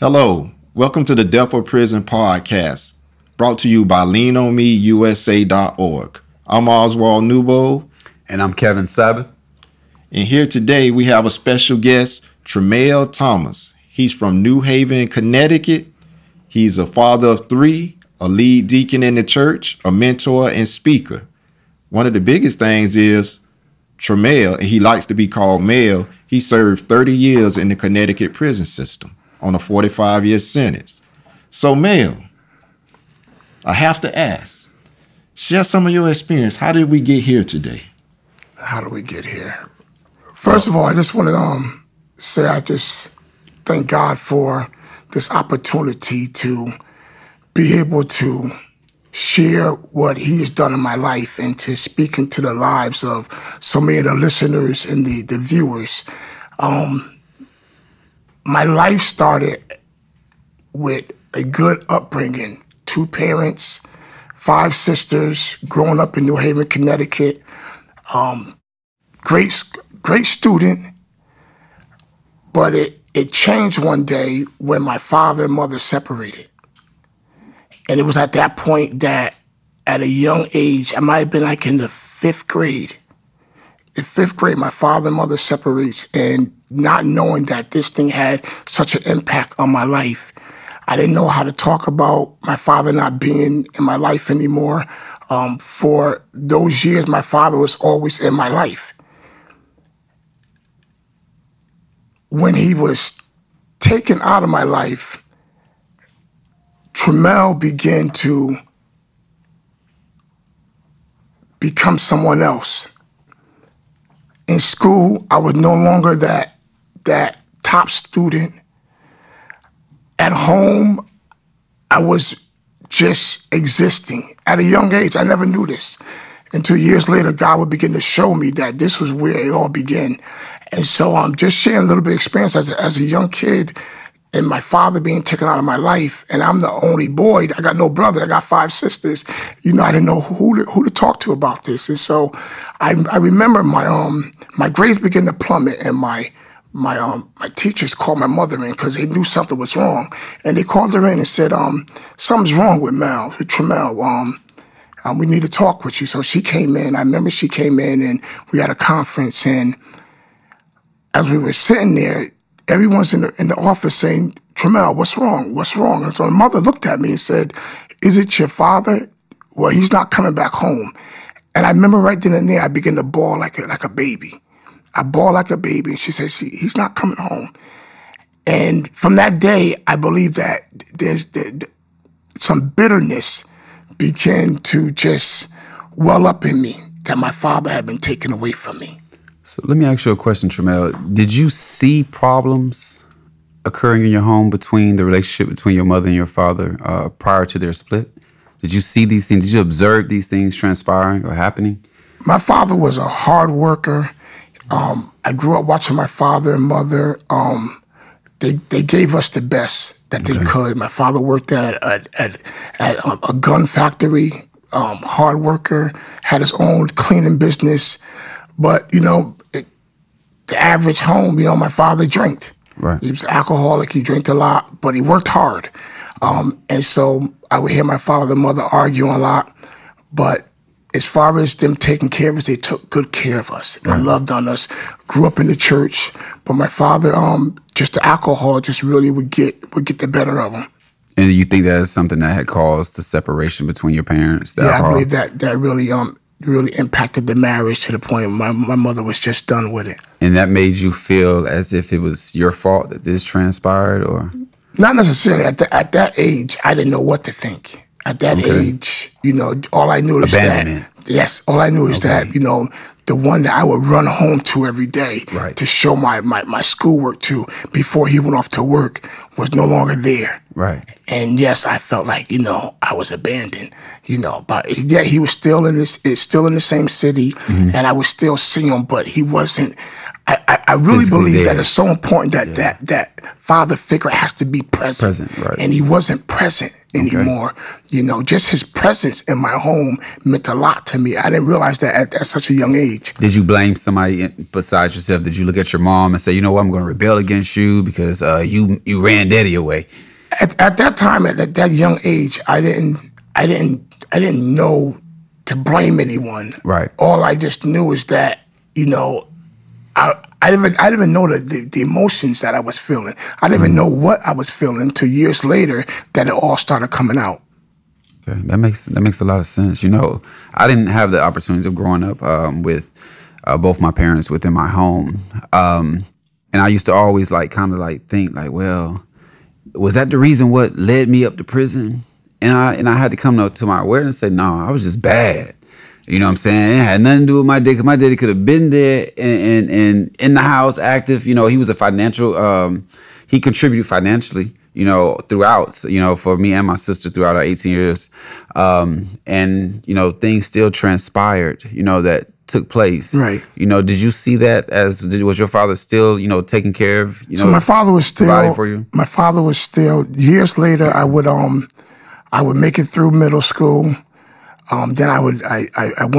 Hello, welcome to the Death or Prison podcast, brought to you by leanonmeusa.org. I'm Oswald Newbold. And I'm Kevin Sabbath. And here today we have a special guest, Tramell Thomas. He's from New Haven, Connecticut. He's a father of three, a lead deacon in the church, a mentor, and speaker. One of the biggest things is Tramell, and he likes to be called Mel. He served 30 years in the Connecticut prison system on a 45-year sentence. So, Mel, I have to ask, share some of your experience. How did we get here today? How do we get here? First of all, I just want to say I just thank God for this opportunity to be able to share what He has done in my life and to speak into the lives of so many of the listeners and the viewers. My life started with a good upbringing. 2 parents, 5 sisters, growing up in New Haven, Connecticut. Great student, but it changed one day when my father and mother separated. And it was at that point that at a young age, I might have been like in the 5th grade. In 5th grade, my father and mother separates, and not knowing that this thing had such an impact on my life, I didn't know how to talk about my father not being in my life anymore. For those years, my father was always in my life. When he was taken out of my life, Tramell began to become someone else. In school, I was no longer that top student. At home, I was just existing. At a young age, I never knew this. Until years later, God would begin to show me that this was where it all began. And so I'm just sharing a little bit of experience as a young kid and my father being taken out of my life. And I'm the only boy. I got no brother. I got 5 sisters. I didn't know who to talk to about this. And so I remember my grades began to plummet, and my teachers called my mother in because they knew something was wrong. And they called her in and said, something's wrong with Tramell. We need to talk with you. So she came in. I remember she came in and we had a conference. And as we were sitting there, everyone's in the office saying, Tramell, what's wrong? What's wrong? And so my mother looked at me and said, is it your father? Well, he's not coming back home. And I remember right then and there, I began to bawl like a baby. I bawled like a baby. And she said, he's not coming home. And from that day, I believe that there's some bitterness began to just well up in me that my father had been taken away from me. So let me ask you a question, Tramell. Did you see problems occurring in your home between the relationship between your mother and your father prior to their split? Did you see these things? Did you observe these things transpiring or happening? My father was a hard worker. I grew up watching my father and mother. They gave us the best that they could. My father worked at a gun factory, hard worker, had his own cleaning business. But, the average home, my father drank. Right. He was an alcoholic. He drank a lot, but he worked hard. And so I would hear my father and mother arguing a lot. But as far as them taking care of us, they took good care of us. They loved on us. Grew up in the church. But my father, just the alcohol just really would get the better of him. And do you think that is something that had caused the separation between your parents? Yeah, I believe that really impacted the marriage to the point where my mother was just done with it. And that made you feel as if it was your fault that this transpired, or? Not necessarily. At that age, I didn't know what to think. At that age, all I knew is abandonment. All I knew is that, the one that I would run home to every day to show my schoolwork to before he went off to work was no longer there. Right. And yes, I felt like, I was abandoned, but yeah, he was still in the same city, and I would still see him, but he wasn't, I really Physically believe there. that it's so important that father figure has to be present. Right. And he wasn't present anymore. You know, just his presence in my home meant a lot to me. I didn't realize that at such a young age. Did you blame somebody besides yourself? Did you look at your mom and say, you know what, I'm going to rebel against you because you ran daddy away? At that time, at that young age, I didn't know to blame anyone. Right. All I just knew is that, you know, I didn't even know the emotions that I was feeling. I didn't even know what I was feeling until years later that it all started coming out. Okay, that makes a lot of sense. You know, I didn't have the opportunity of growing up with both my parents within my home, and I used to always kind of think well, was that the reason what led me up to prison? And I had to come to my awareness and say, no, I was just bad. You know what I'm saying? It had nothing to do with my daddy. 'Cause my daddy could have been there and in the house, active. You know, he was a financial. He contributed financially. You know, throughout. You know, for me and my sister throughout our 18 years, and you know, things still transpired. You know, that took place. Right. You know, did you see that was your father still, you know, taking care of, you know, So my father was still providing for you? My father was still. Years later, I would make it through middle school. Then I went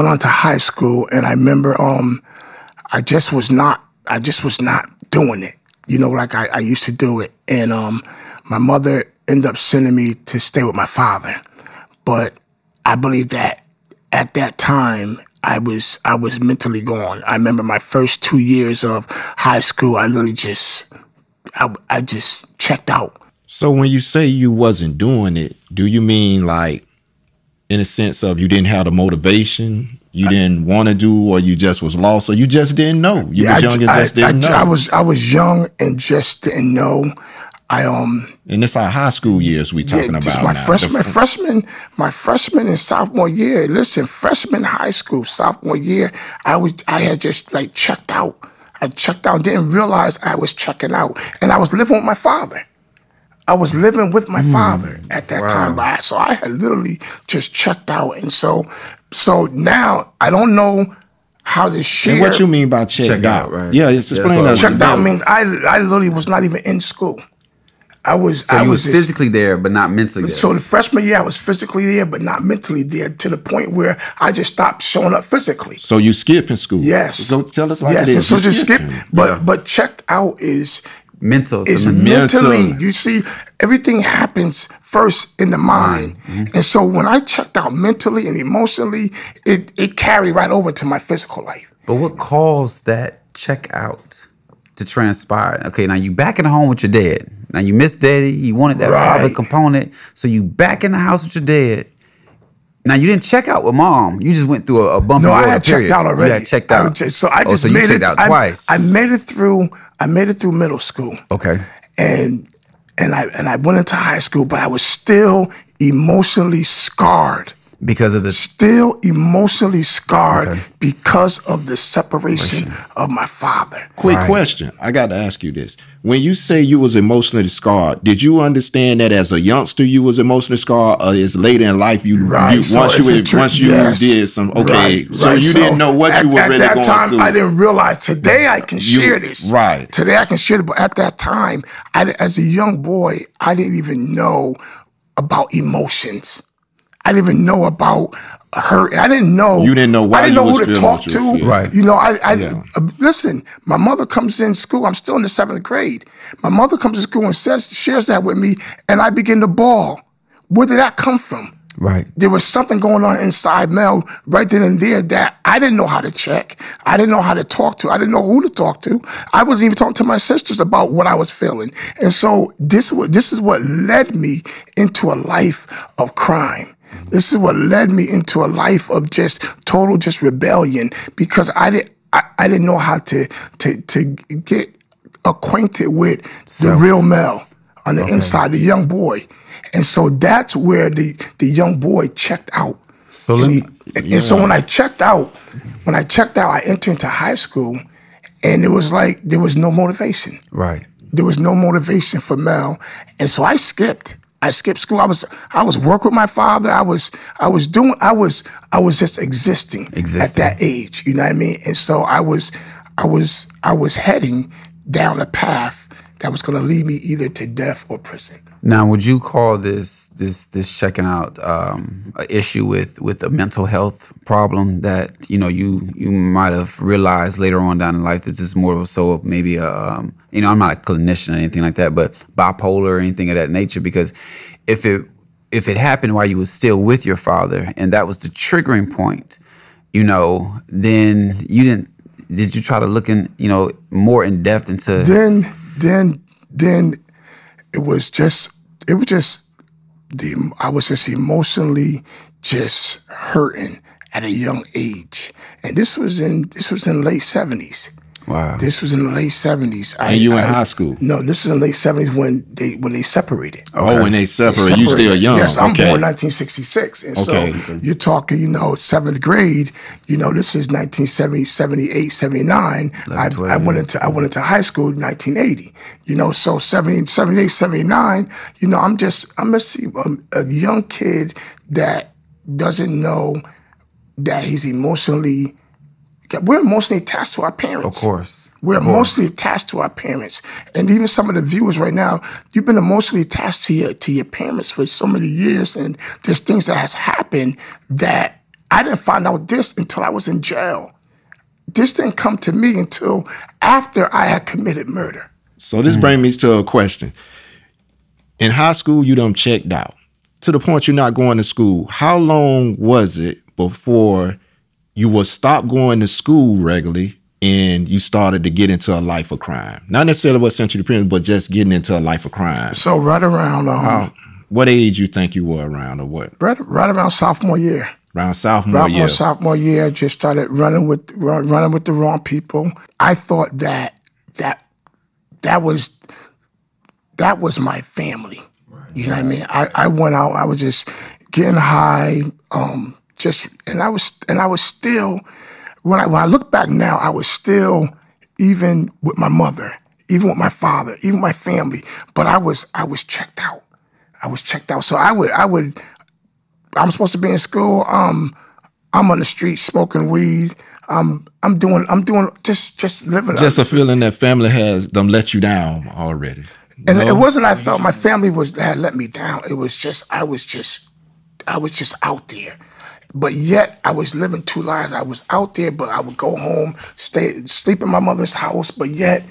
on to high school, and I remember I just was not doing it, you know, like I used to do it. And my mother ended up sending me to stay with my father. But I believe that at that time I was mentally gone. I remember my first 2 years of high school, I literally I just checked out. So when you say you wasn't doing it, do you mean like in a sense of you didn't have the motivation, you didn't want to do, or you just was lost, or you just didn't know? You was young and just didn't know. I was young and just didn't know. And it's our high school years we talking about my now. My freshman and sophomore year. Listen, freshman high school, sophomore year, I had just checked out. I checked out, didn't realize I was checking out, and I was living with my father. I was living with my father at that time, so I had literally just checked out, and so now I don't know how to share. And what you mean by checked out? Right? Yeah, it's explain that. Checked out means I literally was not even in school. I was physically there, but not mentally there. So the freshman year, I was physically there, but not mentally there, to the point where I just stopped showing up physically. So you skipping school? Yes. Go tell us like it is. So just skip. But checked out is mental. It's mentally. You see, everything happens first in the mind. Mm-hmm. And so when I checked out mentally and emotionally, it carried right over to my physical life. But what caused that check out to transpire? Okay, now you back in the home with your dad. Now you miss daddy. You wanted that father component. So you back in the house with your dad. Now you didn't check out with mom. You just went through a bumpy road. No, I had checked out already. You had checked out. So I just so you checked out twice. I made it through middle school. Okay. And I went into high school, but I was still emotionally scarred. Because of the still emotionally scarred because of the separation of my father. Quick question. I got to ask you this. When you say you was emotionally scarred, did you understand that as a youngster you was emotionally scarred, or is later in life once you did some so you didn't know what you were really going through? At that time, I didn't realize. Today I can share this. Right. Today I can share it, but at that time, as a young boy, I didn't even know about emotions. I didn't even know about hurt. I didn't know. You didn't know why. I didn't know who to talk to. Right. You know, listen, my mother comes in school. I'm still in the 7th grade. My mother comes to school and shares that with me, and I begin to bawl. Where did that come from? Right. There was something going on inside Mel right then and there that I didn't know how to check. I didn't know how to talk to. I didn't know who to talk to. I wasn't even talking to my sisters about what I was feeling. And so this is what led me into a life of crime. This is what led me into a life of total rebellion, because I didn't know how to get acquainted with the real Mel on the inside, the young boy. And so that's where the young boy checked out. So so when I checked out, I entered into high school, and it was like there was no motivation. Right. There was no motivation for Mel, and so I skipped school. I was working with my father. I was just existing at that age. You know what I mean? And so I was I was heading down a path that was going to lead me either to death or prison. Now, would you call this checking out an issue with a mental health problem that you might have realized later on down in life that this is more so of maybe a I'm not a clinician or anything like that, but bipolar or anything of that nature? Because if it happened while you were still with your father and that was the triggering point, then you didn't. Did you try to look in more in depth into? Then I was just emotionally just hurting at a young age, and this was in late 70s. Wow. This was in the late 70s. And you in high school? No, this is in the late 70s when they separated. Okay. Oh, when they separated. You still young. Yes, I'm born 1966. And so you're talking, 7th grade, this is 1970, 78, 79. I went into high school in 1980. So 78, 79, I'm a young kid that doesn't know that he's emotionally. We're emotionally attached to our parents. Of course. We're emotionally attached to our parents. And even some of the viewers right now, you've been emotionally attached to your parents for so many years, and there's things that has happened that I didn't find out this until I was in jail. This didn't come to me until after I had committed murder. So this brings me to a question. In high school, you done checked out. To the point you're not going to school. How long was it before you will stop going to school regularly and you started to get into a life of crime? Not necessarily what sent you to prison, but just getting into a life of crime. So right around what age you think you were around, or what? Right around sophomore year. Around sophomore year. Sophomore year, I just started running with the wrong people. I thought that was my family. You know what I mean? I went out. I was just getting high. And I was still, when I look back now, I was still, even with my mother, even with my father, even my family, but I was checked out. I was checked out. So I'm supposed to be in school. I'm on the street smoking weed. I'm doing just living. Just a feeling that family has them let you down already. And it wasn't I felt my family had let me down. It was just I was just out there. But yet I was living two lives. I was out there, but I would go home, sleep in my mother's house. But yet,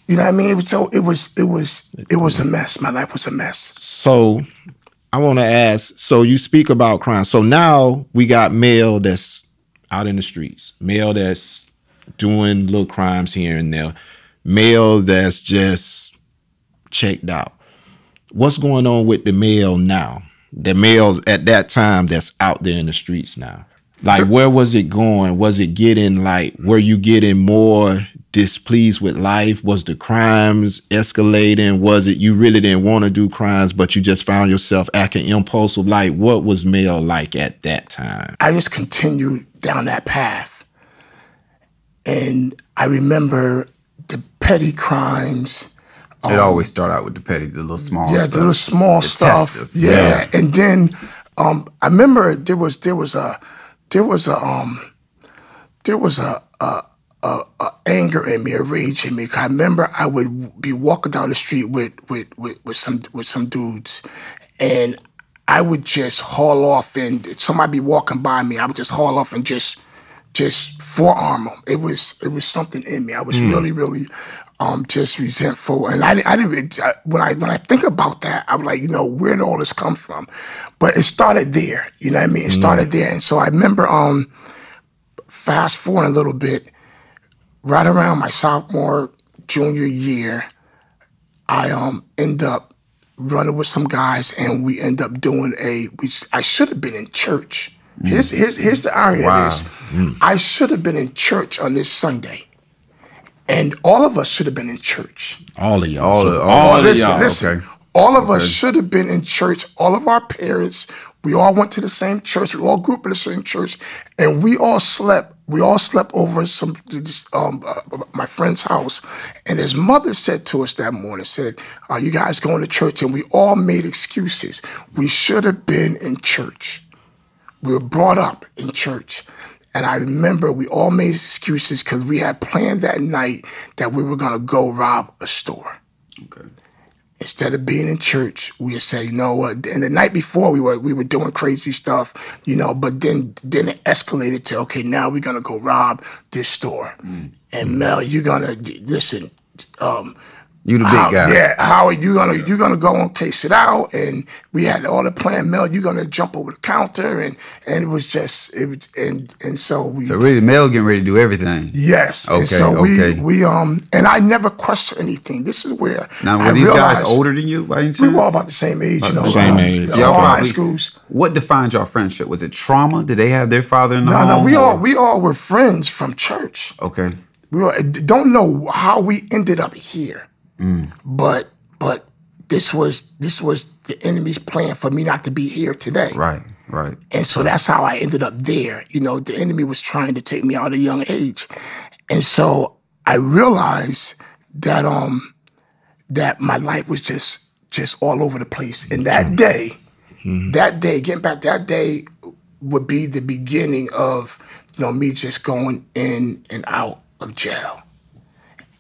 you know what I mean? It was a mess. My life was a mess. So I want to ask, so you speak about crime. So now we got male that's out in the streets, male that's doing little crimes here and there, male that's just checked out. What's going on with the male now? The male at that time that's out there in the streets now. Like, where was it going? Was it getting were you getting more displeased with life? Was the crimes escalating? Was it you really didn't want to do crimes, but you just found yourself acting impulsive? Like, what was male like at that time? I just continued down that path. And I remember the petty crimes. It always start out with the petty, the little small stuff. Yeah, the little small stuff. Testers. Yeah. And then I remember there was a anger in me, a rage in me. I remember I would be walking down the street with some dudes, and I would just haul off, and somebody be walking by me. I would just haul off and just forearm them. It was something in me. I was really just resentful, and I didn't. When I think about that, I'm like, where did all this come from? But it started there. You know what I mean? It started there, and so I remember. Fast forward a little bit, right around my sophomore, junior year, I end up running with some guys, and we end up doing I should have been in church. Here's the irony of this. I should have been in church on this Sunday. And all of us should have been in church. All of y'all. Listen. Okay. All of us should have been in church. All of our parents, we all went to the same church. We all grew up in the same church, and we all slept. We all slept over my friend's house. And his mother said to us that morning, said, "Are you guys going to church?" And we all made excuses. We should have been in church. We were brought up in church. And I remember we all made excuses because we had planned that night that we were going to go rob a store. Okay. Instead of being in church, we would say, you know what? And the night before, we were doing crazy stuff, you know. But then it escalated to, okay, now we're gonna go rob this store. And Mel, you're gonna listen. You the big guy. Yeah, Howard, you're gonna go and case it out. And we had all the plan. Mel, you're gonna jump over the counter, and it was so we. So really, Mel getting ready to do everything. Yes. Okay. And so okay. we and I never questioned anything. This is where Now were these guys older than you by any chance? We were all about the same age. You know, same age. All high schools. What defined your friendship? Was it trauma? Did they have their father in the home? No. We all were friends from church. Okay. Don't know how we ended up here. But this was the enemy's plan for me not to be here today. Right. And so that's how I ended up there. You know, the enemy was trying to take me out at a young age. And so I realized that that my life was just all over the place. And that day, getting back, that day would be the beginning of, you know, me just going in and out of jail.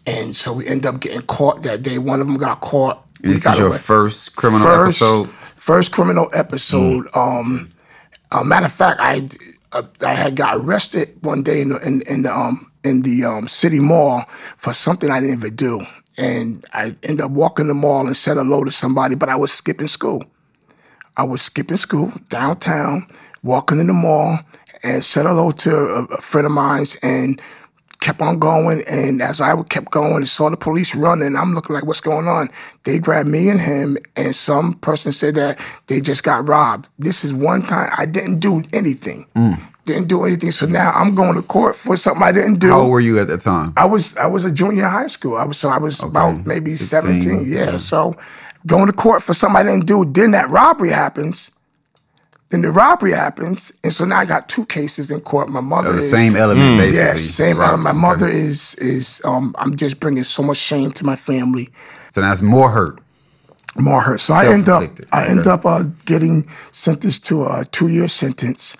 And so we ended up getting caught that day. One of them got caught. And this is your first criminal episode? First criminal episode. Matter of fact, I had got arrested one day in the city mall for something I didn't even do. And I ended up walking the mall and said hello to somebody, but I was skipping school. I was skipping school downtown, walking in the mall, and said hello to a friend of mine's and kept on going. And as I kept going and saw the police running, I'm looking like, what's going on? They grabbed me and him, and some person said that they just got robbed. This is one time I didn't do anything. Didn't do anything. So now I'm going to court for something I didn't do. How old were you at that time? I was a junior in high school. I was about maybe 16, 17. Yeah. So going to court for something I didn't do. Then that robbery happens. Then the robbery happens, and so now I got two cases in court. My mother the same element, basically. Yes, same element. My mother is I'm just bringing so much shame to my family. So that's more hurt. More hurt. So I end up getting sentenced to a 2-year sentence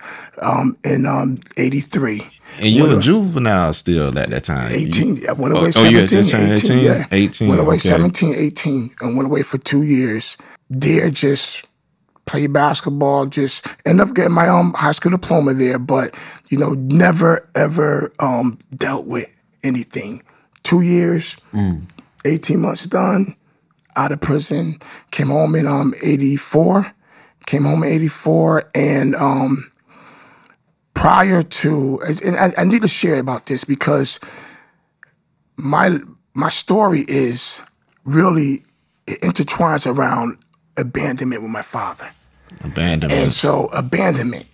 in '83. And you're a juvenile still at that time. 18. I went away 17, you had just turned 18. Yeah. 18. Went away okay. 17, 18, and went away for 2 years. There, just play basketball, just end up getting my high school diploma there, but, you know, never, ever dealt with anything. 2 years, 18 months done, out of prison, came home in 84. Came home in 84, and prior to, and I need to share about this because my story is really, it intertwines around abandonment with my father. Abandonment. And so abandonment.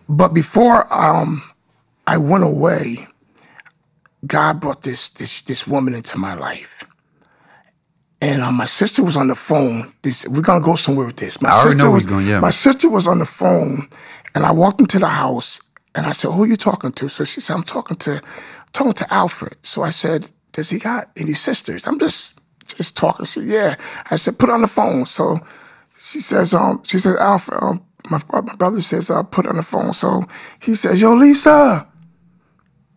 But before I went away, God brought this woman into my life. And my sister was on the phone. We're gonna go somewhere with this. My sister was on the phone, and I walked into the house, and I said, "Who are you talking to?" So she said, "I'm talking to Alfred." So I said, "Does he got any sisters?" I'm just talking. She said, "Yeah." I said, "Put her on the phone." So she says, "Alfred, my brother says, put her on the phone." So he says, "Yo, Lisa."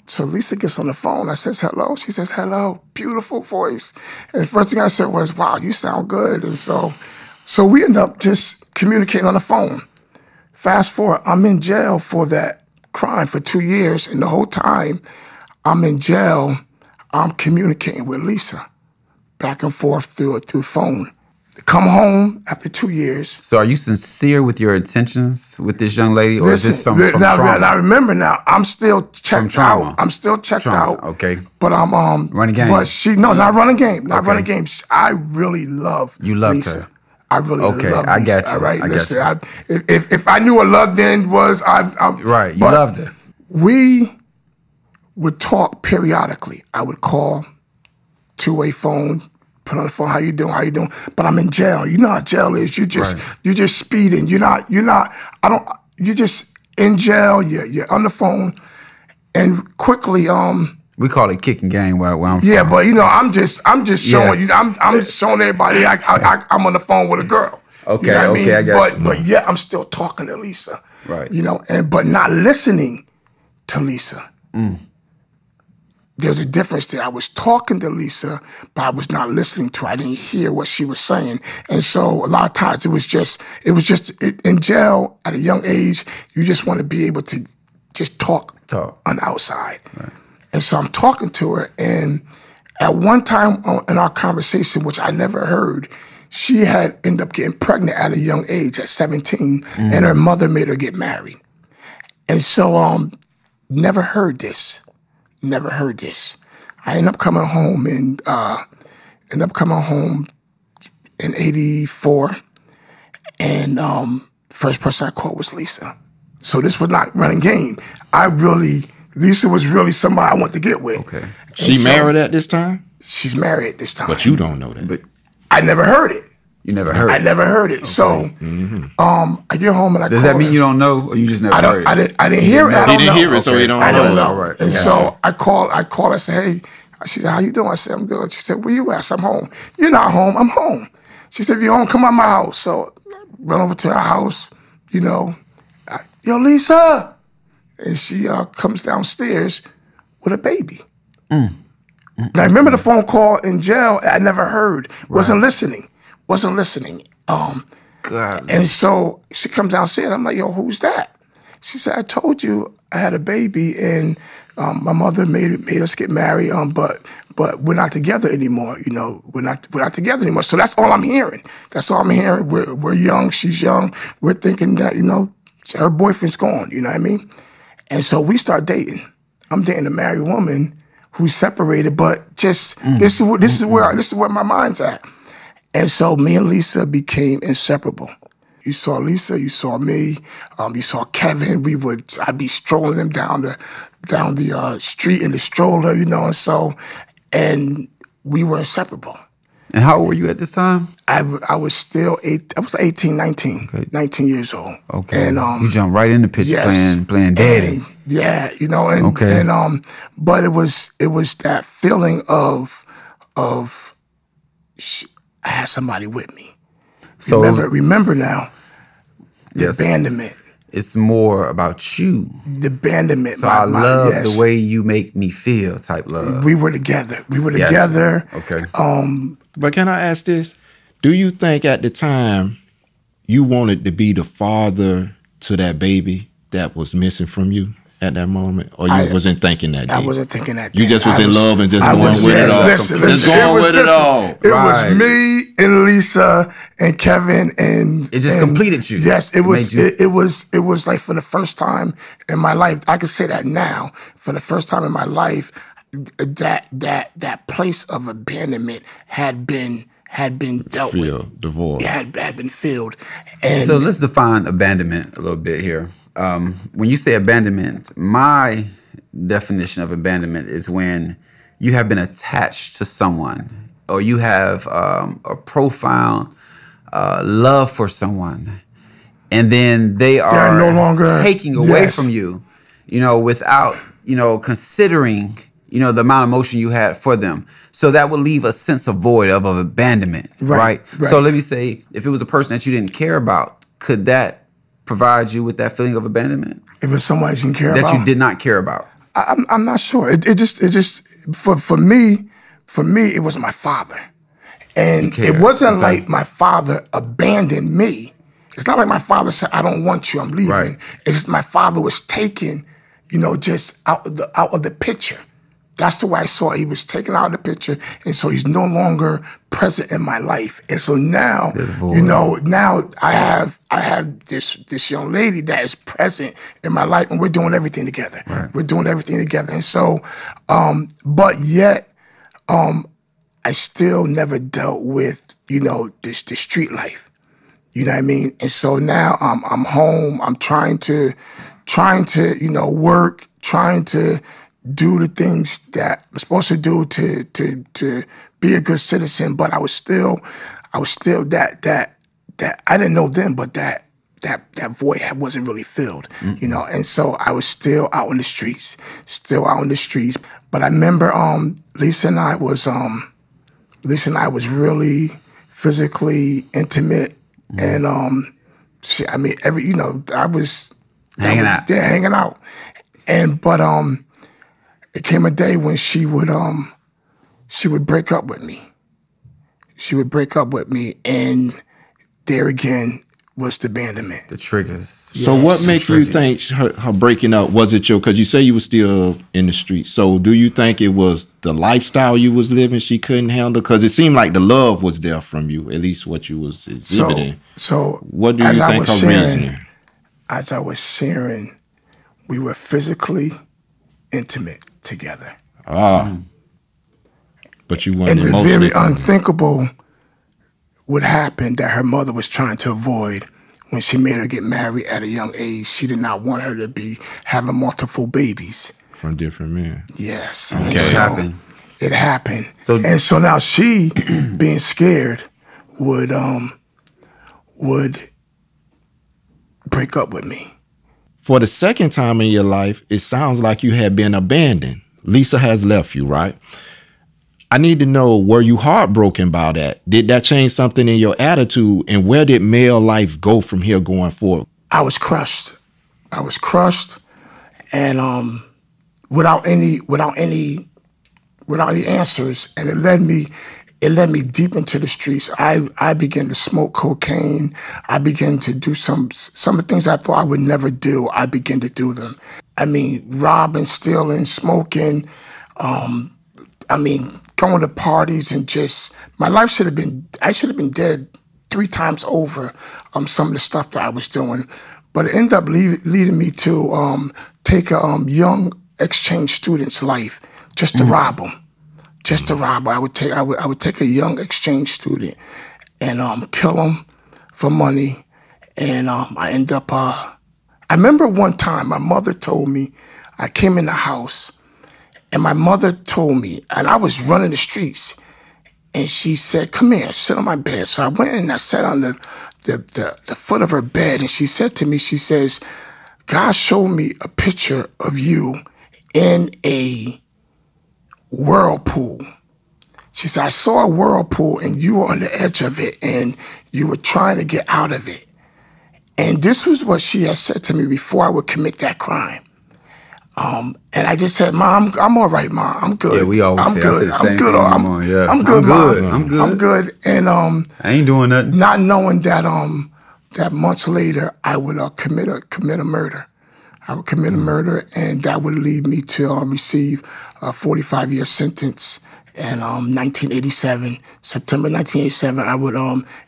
So Lisa gets on the phone. I says, "Hello." She says, "Hello." Beautiful voice. And the first thing I said was, "Wow, you sound good." And so we end up just communicating on the phone. Fast forward, I'm in jail for that crime for 2 years. And the whole time I'm in jail, I'm communicating with Lisa back and forth through phone. Come home after 2 years. So are you sincere with your intentions with this young lady, or is this something from trauma? Now remember, now I'm still checked out. I'm still checked out. Okay. But I'm running game. But not running game. Not running game. I really love You loved Lisa. her. I really love Lisa. I got you. All right, I listen. got you. If I knew what love then was, I'm right. You loved her. We would talk periodically. I would call, two-way phone. Put on the phone, how you doing? How you doing? But I'm in jail. You know how jail is. You're just speeding. You're just in jail. You're on the phone. And quickly, we call it kicking game where I'm yeah, from. but you know, I'm just showing you, I'm showing everybody I'm on the phone with a girl. Okay, you know what okay, I mean? I got you. But yeah, I'm still talking to Lisa. Right. You know, but not listening to Lisa. There's a difference there. I was talking to Lisa, but I was not listening to her. I didn't hear what she was saying. And so a lot of times it was just in jail at a young age, you just want to be able to just talk on the outside. Right. And so I'm talking to her, and at one time in our conversation, which I never heard, she had ended up getting pregnant at a young age, at 17, and her mother made her get married. And so never heard this. Never heard this. I ended up coming home in '84, and first person I called was Lisa. So this was not running game. Lisa was really somebody I wanted to get with. Okay. She married at this time? She's married at this time. But you don't know that. But I never heard it. you never heard. I never heard it. Okay. So I get home and I Does call that mean her. you don't know, or you just never heard it? I didn't hear it. I don't He didn't know. hear it, so he don't know. I don't know. All right. And Yeah. so I call. I say, hey. She said, how you doing? I said, I'm good. She said, where you at? I said, I'm home. You're not home. I'm home. She said, if you're home, come out my house. So I run over to her house, you know. Yo, Lisa. And she comes downstairs with a baby. Now, I remember the phone call in jail. I never heard. Wasn't listening. God. And so she comes downstairs. I'm like, yo, who's that? She said, I told you I had a baby, and my mother made us get married, but we're not together anymore. You know, we're not together anymore. So that's all I'm hearing. That's all I'm hearing. We're young. She's young. We're thinking that, you know, her boyfriend's gone. You know what I mean? And so we start dating. I'm dating a married woman who's separated, but just this is where my mind's at. And so me and Lisa became inseparable. You saw Lisa, you saw me, you saw Kevin. I'd be strolling them down the street in the stroller, you know, and we were inseparable. And how old were you at this time? I was still 18, 19, Okay. 19 years old. Okay. And you jumped right in the picture, yes. playing daddy. And, yeah, you know, and Okay. and but it was that feeling of I had somebody with me. So Remember now, the yes, abandonment. it's more about you. The abandonment. So I love the way you make me feel type love. We were together. Gotcha. Okay. But can I ask this? Do you think at the time you wanted to be the father to that baby that was missing from you at that moment? Or you wasn't thinking that I deep? wasn't thinking that. You deep. just was in love and just I going was- with it yes, all. listen, Just listen, going with it all. It Right. was me and Lisa and Kevin, and It just and- completed you. Yes, It it was. made you- It was like for the first time in my life. I could say that now. For the first time in my life, that place of abandonment had been dealt with. Feel the void. It had been filled, and So let's define abandonment a little bit here. When you say abandonment, my definition of abandonment is when you have been attached to someone, or you have a profound love for someone, and then they are no longer- taking away yes. from you, you know, without, you know, considering, you know, the amount of emotion you had for them. So that would leave a sense of void of abandonment, right? Right. So let me say, if it was a person that you didn't care about, could that provide you with that feeling of abandonment it was someone I didn't care that about. you did not care about? I'm not sure. It just for me, it was my father, and Okay, it wasn't okay. like my father abandoned me. It's not like my father said, "I don't want you. I'm leaving." Right. It's just my father was taken, you know, just out of the picture. That's the way I saw it. He was taken out of the picture, and so he's no longer present in my life. And so now, There's void. you know, now I have this young lady that is present in my life, and we're doing everything together. Right. We're doing everything together, and so, but yet, I still never dealt with, you know, the street life. You know what I mean? And so now I'm home. I'm trying to, you know, work, trying to do the things that I'm supposed to do to be a good citizen. But I was still that I didn't know then, but that void wasn't really filled, you know. And so I was still out in the streets. But I remember Lisa and I was really physically intimate, and I mean, Hanging out. Yeah, hanging out. But it came a day when she would break up with me. She would break up with me, and there again was the abandonment. The triggers. So what makes you think her breaking up, was it because you say you were still in the streets. So do you think it was the lifestyle you was living she couldn't handle? Because it seemed like the love was there from you, at least what you was exhibiting. So what do you think her reasoning? As I was sharing, we were physically intimate together. But you weren't and the emotionally. very unthinkable would happen that her mother was trying to avoid when she made her get married at a young age. She did not want her to be having multiple babies. From different men. Yes. Okay. It happened. It happened. So, so now she, being scared, would break up with me. For the second time in your life, it sounds like you had been abandoned. Lisa has left you, right? I need to know, were you heartbroken by that? Did that change something in your attitude? And where did male life go from here going forward? I was crushed. And without any answers, and it led me deep into the streets. I began to smoke cocaine. I began to do some of the things I thought I would never do. I began to do them. I mean, robbing, stealing, smoking. Going to parties, and just my life should have been. I should have been dead 3 times over. Some of the stuff that I was doing, but it ended up leading me to take a young exchange student's life just to rob him. Just to rob him. I would take a young exchange student and kill him for money, and I end up. I remember one time my mother told me, I came in the house. And my mother told me, and I was running the streets, and she said, "Come here, sit on my bed." So I went and I sat on the foot of her bed, and she said to me, she says, "God showed me a picture of you in a whirlpool." She said, "I saw a whirlpool, and you were on the edge of it, and you were trying to get out of it." And this was what she had said to me before I would commit that crime. And I just said, "Mom, I'm all right, Mom. I'm good. Yeah, we always I'm say good. I say the I'm same good. thing, I'm Mom. Yeah. I'm good, Mom. I'm good. I'm good." And I ain't doing nothing. not knowing that that months later I would commit a murder. I would commit a murder, and that would lead me to receive a 45-year sentence. And 1987, September 1987, I would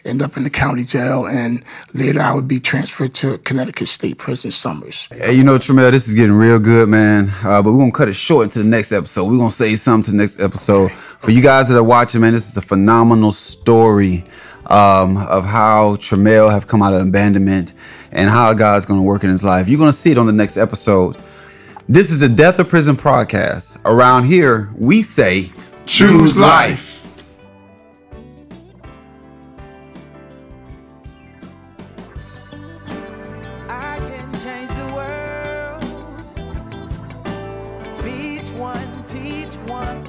end up in the county jail, and later I would be transferred to Connecticut State Prison Summers. Hey, Tramell, this is getting real good, man. But we're going to cut it short into the next episode. We're going to say something to the next episode. For you guys that are watching, man, this is a phenomenal story of how Tramell have come out of abandonment and how God's going to work in his life. You're going to see it on the next episode. This is the Death or Prison podcast. Around here, we say, choose life. I can change the world. Feed one, teach one.